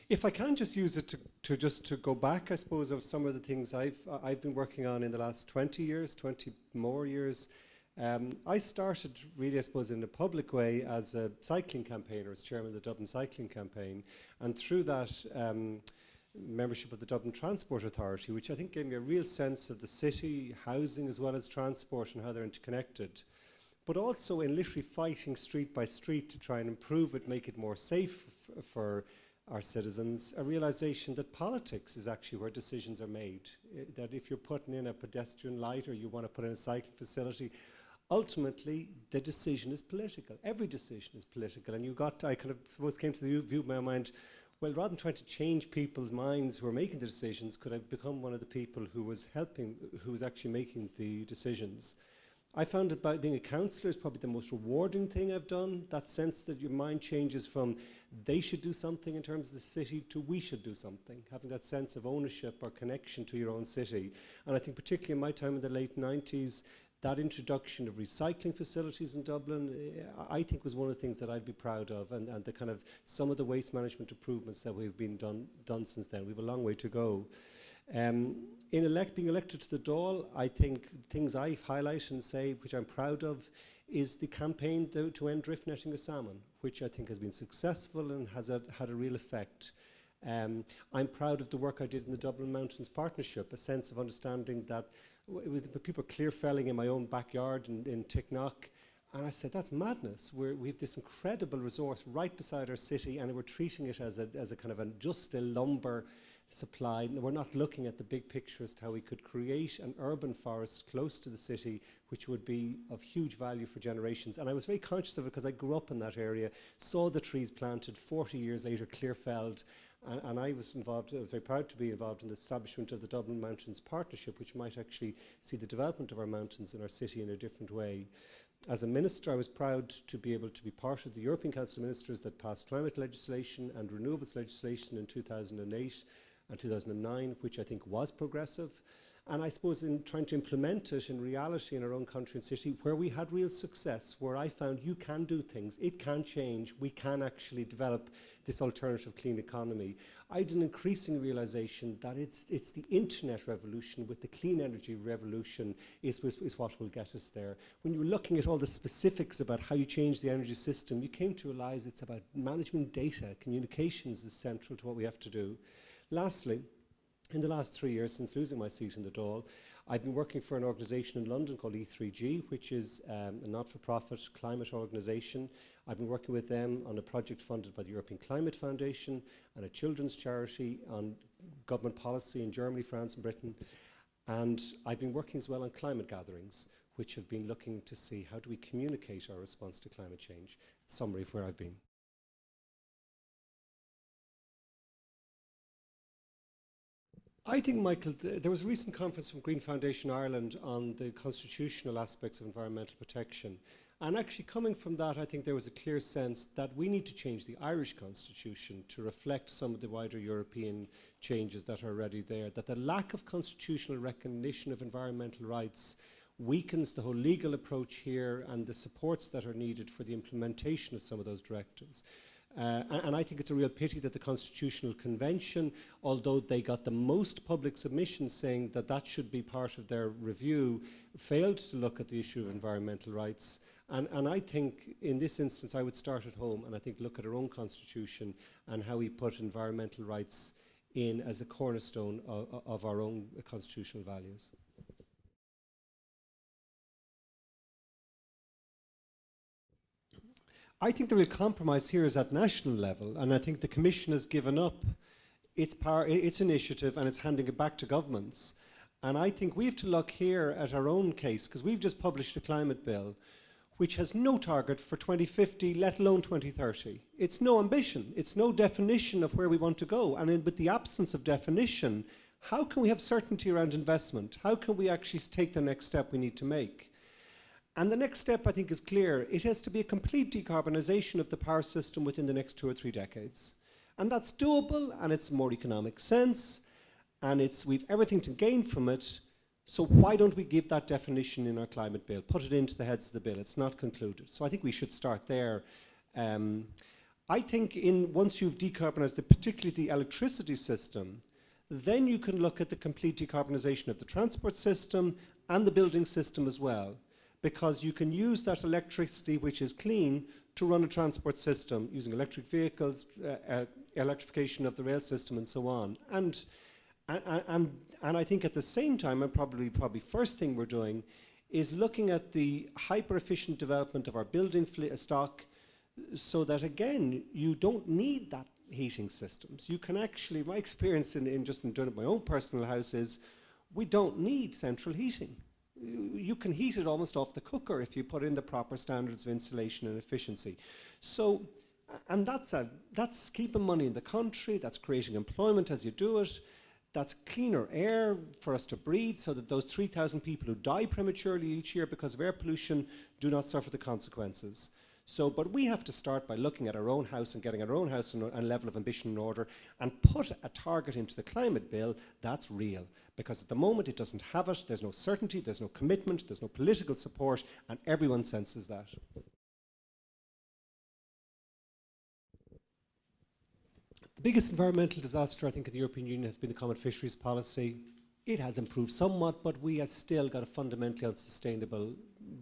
If I can just use it to go back, I suppose, of some of the things I've been working on in the last 20 years, 20 more years. I started really, I suppose, in a public way as a cycling campaigner, as chairman of the Dublin Cycling Campaign, and through that membership of the Dublin Transport Authority, which I think gave me a real sense of the city, housing as well as transport and how they're interconnected. But also in literally fighting street by street to try and improve it, make it more safe for our citizens, a realization that politics is actually where decisions are made. That if you're putting in a pedestrian light or you want to put in a cycling facility, ultimately the decision is political. Every decision is political. And I kind of suppose came to the view of my mind, well, rather than trying to change people's minds who are making the decisions, could I become one of the people who was actually making the decisions? I found that by being a councillor is probably the most rewarding thing I've done, that sense that your mind changes from they should do something in terms of the city to we should do something, having that sense of ownership or connection to your own city. And I think particularly in my time in the late 90s, that introduction of recycling facilities in Dublin, I think was one of the things that I'd be proud of, and the kind of some of the waste management improvements that we've been done since then. We have a long way to go. In being elected to the Dáil, I think things I highlight and say, which I'm proud of, is the campaign to end drift netting of salmon, which I think has been successful and has had a real effect. I'm proud of the work I did in the Dublin Mountains Partnership, a sense of understanding that it was people clear felling in my own backyard in Ticknock, and I said, that's madness. We have this incredible resource right beside our city, and we're treating it as a kind of just a lumber supply. And we're not looking at the big picture as to how we could create an urban forest close to the city, which would be of huge value for generations. And I was very conscious of it because I grew up in that area, saw the trees planted, 40 years later clear felled, and I was very proud to be involved in the establishment of the Dublin Mountains Partnership, which might actually see the development of our mountains in our city in a different way. As a minister, I was proud to be able to be part of the European Council of Ministers that passed climate legislation and renewables legislation in 2008 and 2009, which I think was progressive. And I suppose in trying to implement it in reality in our own country and city, where we had real success, where I found you can do things, it can change, we can actually develop this alternative clean economy. I had an increasing realization that it's the internet revolution with the clean energy revolution is what will get us there. When you were looking at all the specifics about how you change the energy system, you came to realize it's about management data. Communications is central to what we have to do. Lastly, in the last 3 years since losing my seat in the Dáil, I've been working for an organisation in London called E3G, which is a not-for-profit climate organisation. I've been working with them on a project funded by the European Climate Foundation and a children's charity on government policy in Germany, France and Britain. And I've been working as well on climate gatherings, which have been looking to see how do we communicate our response to climate change. Summary of where I've been. I think, Michael, there was a recent conference from Green Foundation Ireland on the constitutional aspects of environmental protection. And actually coming from that, I think there was a clear sense that we need to change the Irish constitution to reflect some of the wider European changes that are already there, that the lack of constitutional recognition of environmental rights weakens the whole legal approach here and the supports that are needed for the implementation of some of those directives. And I think it's a real pity that the Constitutional Convention, although they got the most public submissions saying that that should be part of their review, failed to look at the issue of environmental rights. And I think in this instance I would start at home and I think look at our own constitution and how we put environmental rights in as a cornerstone of our own constitutional values. I think the real compromise here is at national level, and I think the Commission has given up its initiative and it's handing it back to governments. And I think we have to look here at our own case, because we've just published a climate bill which has no target for 2050, let alone 2030. It's no ambition, it's no definition of where we want to go. And with the absence of definition, how can we have certainty around investment? How can we actually take the next step we need to make? And the next step, I think, is clear. It has to be a complete decarbonisation of the power system within the next 2 or 3 decades. And that's doable, and it's more economic sense, and we've everything to gain from it. So why don't we give that definition in our climate bill, put it into the heads of the bill? It's not concluded. So I think we should start there. I think once you've decarbonised particularly the electricity system, then you can look at the complete decarbonisation of the transport system and the building system as well, because you can use that electricity, which is clean, to run a transport system using electric vehicles, electrification of the rail system, and so on. And I think at the same time, and probably first thing we're doing, is looking at the hyper-efficient development of our building stock, so that again, you don't need that heating systems. You can actually, my experience in doing it my own personal house is, we don't need central heating. You can heat it almost off the cooker if you put in the proper standards of insulation and efficiency. So, and that's keeping money in the country, that's creating employment as you do it, that's cleaner air for us to breathe, so that those 3,000 people who die prematurely each year because of air pollution do not suffer the consequences. So, but we have to start by looking at our own house and getting our own house and level of ambition in order, and put a target into the climate bill that's real. Because at the moment it doesn't have it, there's no certainty, there's no commitment, there's no political support, and everyone senses that. The biggest environmental disaster, I think, in the European Union has been the common fisheries policy. It has improved somewhat, but we have still got a fundamentally unsustainable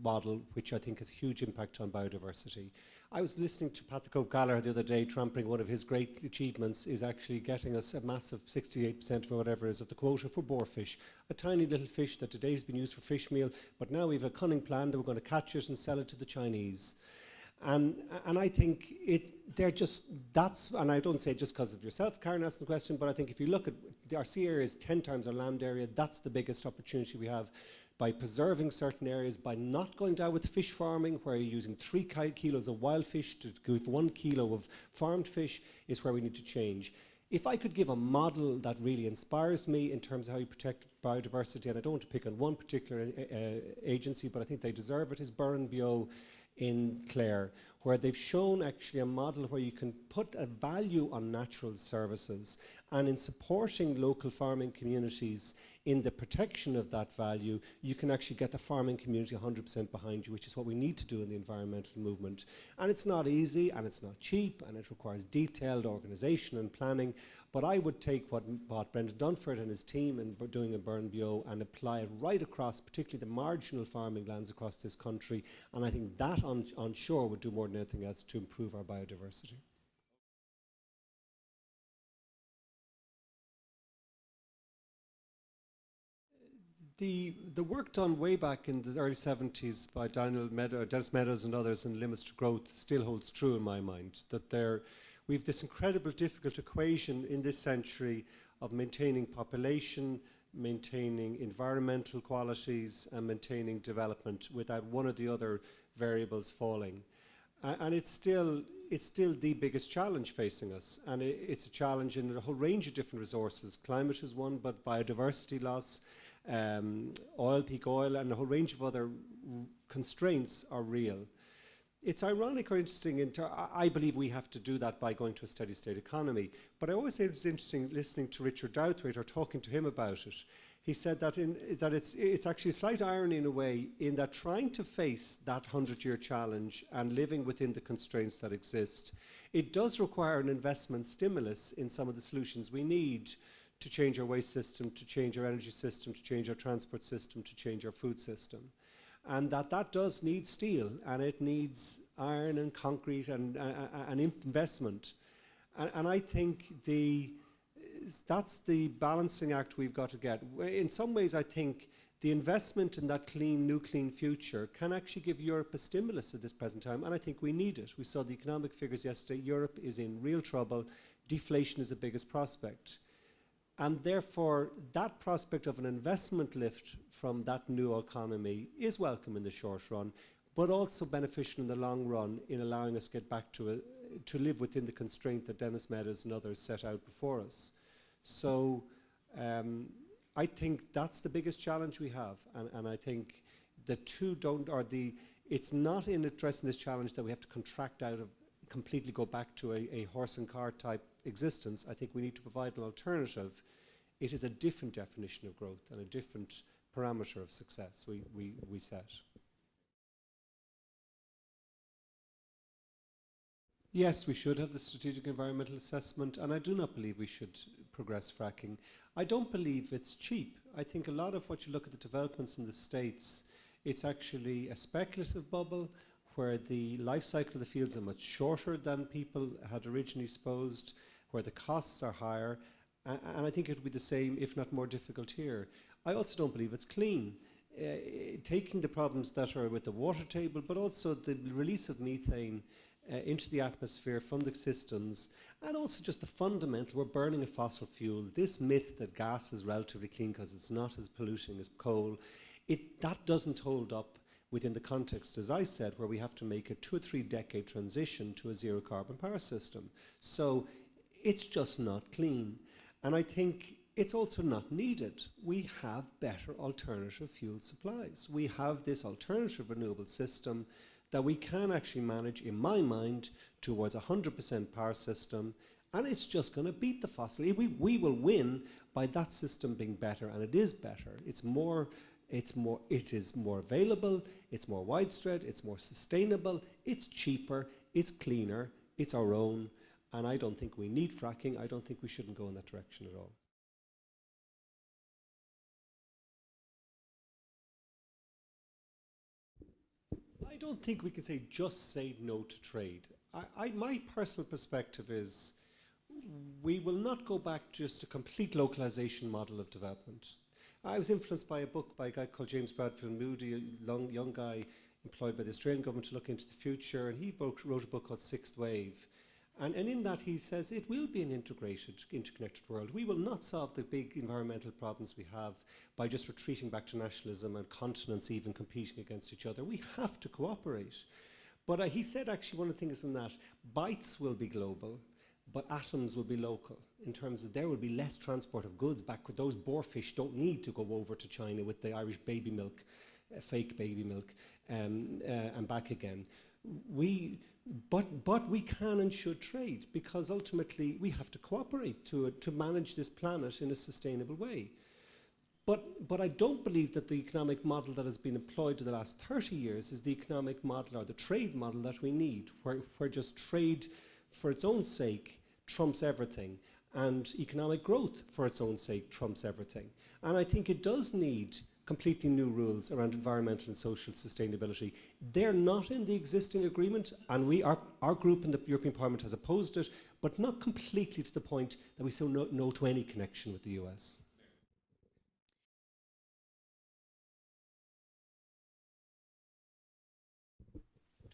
model, which I think has a huge impact on biodiversity. I was listening to Patrick O'Gallagher the other day, trampling one of his great achievements is actually getting us a massive 68% or whatever it is of the quota for boarfish, a tiny little fish that today has been used for fish meal, but now we have a cunning plan that we're going to catch it and sell it to the Chinese. And I think and I don't say it just because of yourself, Karen, asking the question, but I think if you look at our sea area is 10 times our land area, that's the biggest opportunity we have. By preserving certain areas, by not going down with fish farming, where you're using 3 kilos of wild fish to give 1 kilo of farmed fish, is where we need to change. If I could give a model that really inspires me in terms of how you protect biodiversity, and I don't want to pick on one particular agency, but I think they deserve it, is Burren Bio in Clare, where they've shown actually a model where you can put a value on natural services, and in supporting local farming communities in the protection of that value, you can actually get the farming community 100% behind you, which is what we need to do in the environmental movement. And it's not easy, and it's not cheap, and it requires detailed organisation and planning, but I would take what Brendan Dunford and his team are doing in Burren Bio and apply it right across, particularly the marginal farming lands across this country, and I think that on shore would do more than anything else to improve our biodiversity. The work done way back in the early 70s by Dennis Meadows and others in Limits to Growth still holds true in my mind, that we've this incredible difficult equation in this century of maintaining population, maintaining environmental qualities, and maintaining development without one or the other variables falling. And it's still the biggest challenge facing us, and it's a challenge in a whole range of different resources. Climate is one, but biodiversity loss, peak oil, and a whole range of other constraints are real. It's ironic or interesting, I believe we have to do that by going to a steady state economy, but I always say it was interesting listening to Richard Douthwaite or talking to him about it. He said that it's actually a slight irony in a way, in that trying to face that 100-year challenge and living within the constraints that exist, it does require an investment stimulus in some of the solutions we need to change our waste system, to change our energy system, to change our transport system, to change our food system. And that does need steel, and it needs iron and concrete and investment. And I think that's the balancing act we've got to get. In some ways, I think the investment in that new clean future can actually give Europe a stimulus at this present time, and I think we need it. We saw the economic figures yesterday. Europe is in real trouble. Deflation is the biggest prospect. And therefore, that prospect of an investment lift from that new economy is welcome in the short run, but also beneficial in the long run in allowing us to get back to live within the constraint that Dennis Meadows and others set out before us. So I think that's the biggest challenge we have, and I think the two it's not in addressing this challenge that we have to contract out of, completely go back to a horse and cart type existence. I think we need to provide an alternative. It is a different definition of growth and a different parameter of success we set. Yes, we should have the strategic environmental assessment, and I do not believe we should progress fracking. I don't believe it's cheap. I think a lot of what you look at the developments in the States, it's actually a speculative bubble where the life cycle of the fields are much shorter than people had originally supposed, where the costs are higher, and I think it would be the same, if not more difficult here. I also don't believe it's clean. Taking the problems that are with the water table, but also the release of methane into the atmosphere from the systems, and also just the fundamental, we're burning a fossil fuel. This myth that gas is relatively clean because it's not as polluting as coal, that doesn't hold up within the context, as I said, where we have to make a 2 or 3 decade transition to a zero carbon power system. So it's just not clean. And I think it's also not needed. We have better alternative fuel supplies. We have this alternative renewable system that we can actually manage, in my mind, towards a 100% power system, and it's just going to beat the fossil. We will win by that system being better, and it is better. It is more available, it's more widespread, it's more sustainable, it's cheaper, it's cleaner, it's our own, and I don't think we need fracking. I don't think we shouldn't go in that direction at all. I don't think we can just say no to trade. My personal perspective is we will not go back to just a complete localization model of development. I was influenced by a book by a guy called James Bradfield Moody, a young guy employed by the Australian government to look into the future, and he wrote a book called Sixth Wave. And in that he says it will be an integrated, interconnected world. We will not solve the big environmental problems we have by just retreating back to nationalism and continents even competing against each other. We have to cooperate. But he said actually one of the things in that, bytes will be global, but atoms will be local, in terms of there will be less transport of goods back. With those boarfish don't need to go over to China with the Irish baby milk, fake baby milk, and back again. But we can and should trade, because ultimately we have to cooperate to manage this planet in a sustainable way. But I don't believe that the economic model that has been employed in the last 30 years is the economic model or the trade model that we need, where just trade for its own sake trumps everything, and economic growth for its own sake trumps everything. And I think it does need completely new rules around environmental and social sustainability. They're not in the existing agreement, and our group in the European Parliament has opposed it, but not completely to the point that we say no to any connection with the US.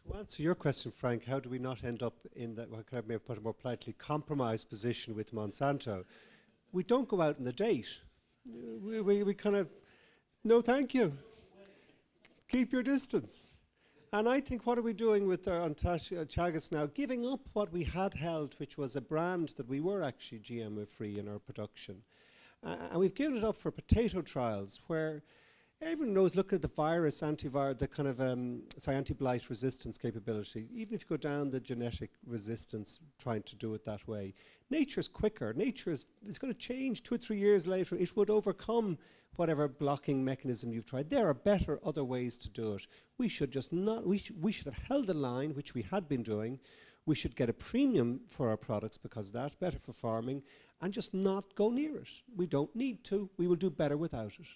To answer your question, Frank, how do we not end up in that, well, can I maybe put a more politely, compromised position with Monsanto? We don't go out on the date. We kind of, no thank you. Keep your distance. And I think, what are we doing with our Teagasc now? Giving up what we had held, which was a brand that we were actually GMO-free in our production. And we've given it up for potato trials, where everyone knows, look at the virus, the kind of, anti-blight resistance capability. Even if you go down the genetic resistance, trying to do it that way, nature's quicker. Nature is going to change 2 or 3 years later. It would overcome whatever blocking mechanism you've tried. There are better, other ways to do it. We should just not, we should have held the line, which we had been doing. We should get a premium for our products because of that, better for farming, and just not go near it. We don't need to. We will do better without it.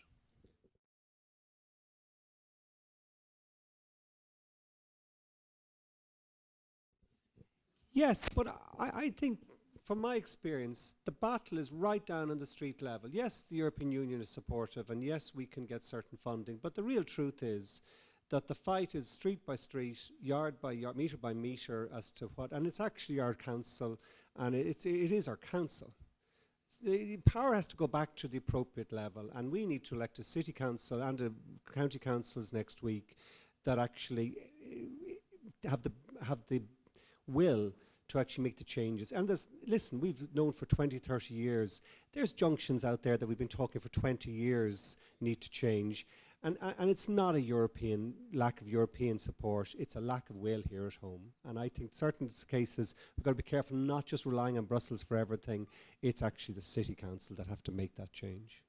Yes, but I think, from my experience, the battle is right down on the street level. Yes, the European Union is supportive, and yes, we can get certain funding, but the real truth is that the fight is street by street, yard by yard, metre by metre, as to what, and it's actually our council, and it is our council. The power has to go back to the appropriate level, and we need to elect a city council and a county councils next week that actually have the will to actually make the changes. And listen, we've known for 20, 30 years, there's junctions out there that we've been talking for 20 years need to change. And it's not a lack of European support, it's a lack of will here at home. And I think certain cases, we've got to be careful not just relying on Brussels for everything. It's actually the city council that have to make that change.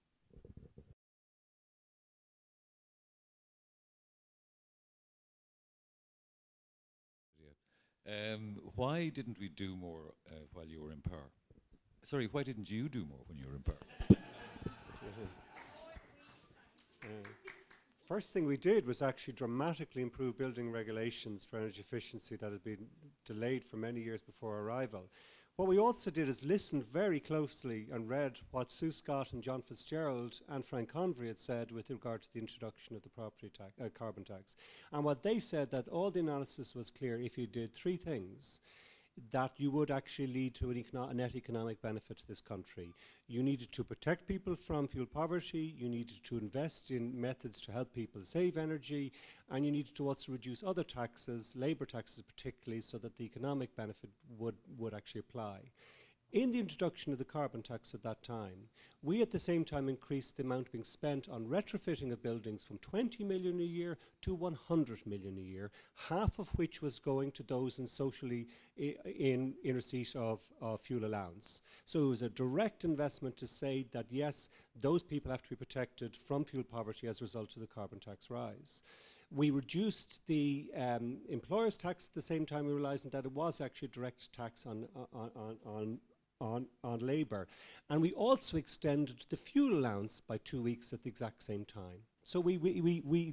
Why didn't we do more while you were in power? Sorry, why didn't you do more when you were in power? First thing we did was actually dramatically improve building regulations for energy efficiency that had been delayed for many years before arrival. What we also did is listened very closely and read what Sue Scott and John Fitzgerald and Frank Convery had said with regard to the introduction of the property carbon tax. And what they said, that all the analysis was clear: if you did three things, that you would actually lead to a net economic benefit to this country. You needed to protect people from fuel poverty, you needed to invest in methods to help people save energy, and you needed to also reduce other taxes, labour taxes particularly, so that the economic benefit would actually apply. In the introduction of the carbon tax at that time, we at the same time increased the amount being spent on retrofitting of buildings from 20 million a year to 100 million a year, half of which was going to those in receipt of fuel allowance. So it was a direct investment to say that yes, those people have to be protected from fuel poverty as a result of the carbon tax rise. We reduced the employer's tax at the same time, we realising that it was actually a direct tax on labour. And we also extended the fuel allowance by 2 weeks at the exact same time. So we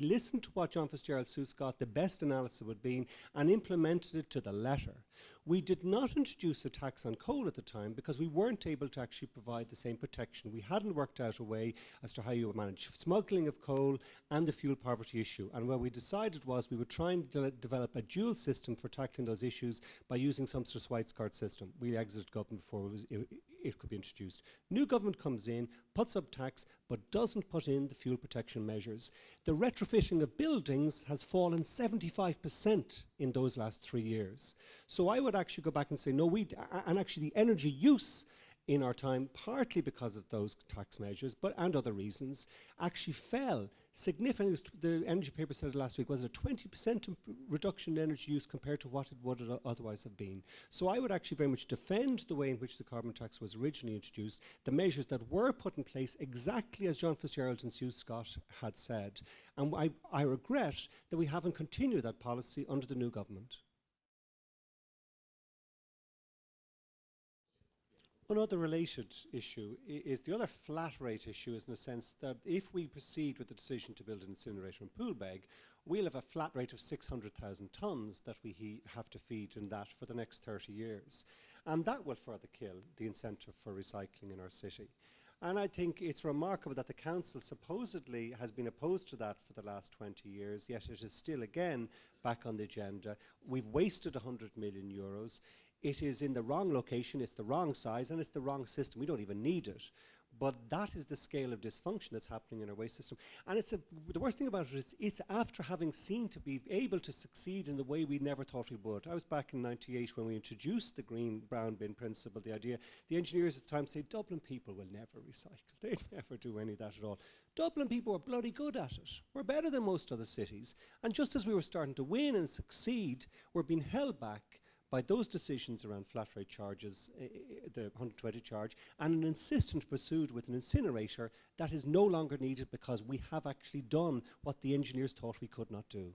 listened to what John Fitzgerald, Sue Scott, the best analysis would be, and implemented it to the letter. We did not introduce a tax on coal at the time because we weren't able to actually provide the same protection. We hadn't worked out a way as to how you would manage smuggling of coal and the fuel poverty issue. And what we decided was we would try and develop a dual system for tackling those issues by using some sort of Schweiz card system. We exited government before it could be introduced. New government comes in, puts up tax, but doesn't put in the fuel protection measures. The retrofitting of buildings has fallen 75% in those last 3 years. So I would actually go back and say, no, and actually the energy use in our time, partly because of those tax measures, and other reasons, actually fell significantly. The energy paper said it last week, was it a 20% reduction in energy use compared to what it would otherwise have been. So I would actually very much defend the way in which the carbon tax was originally introduced, the measures that were put in place exactly as John Fitzgerald and Sue Scott had said. And I regret that we haven't continued that policy under the new government. One other related issue is the other flat rate issue, is in the sense that if we proceed with the decision to build an incinerator in Poolbeg, we'll have a flat rate of 600,000 tonnes that we have to feed in that for the next 30 years. And that will further kill the incentive for recycling in our city. And I think it's remarkable that the council supposedly has been opposed to that for the last 20 years, yet it is still again back on the agenda. We've wasted 100 million euros. It is in the wrong location, it's the wrong size, and it's the wrong system. We don't even need it. But that is the scale of dysfunction that's happening in our waste system. And the worst thing about it is it's after having seen to be able to succeed in the way we never thought we would. I was back in '98 when we introduced the green brown bin principle, the idea. The engineers at the time say Dublin people will never recycle. They never do any of that at all. Dublin people were bloody good at it. We're better than most other cities. And just as we were starting to win and succeed, we're being held back by those decisions around flat rate charges, the 120 charge, and an insistent pursuit with an incinerator that is no longer needed because we have actually done what the engineers thought we could not do.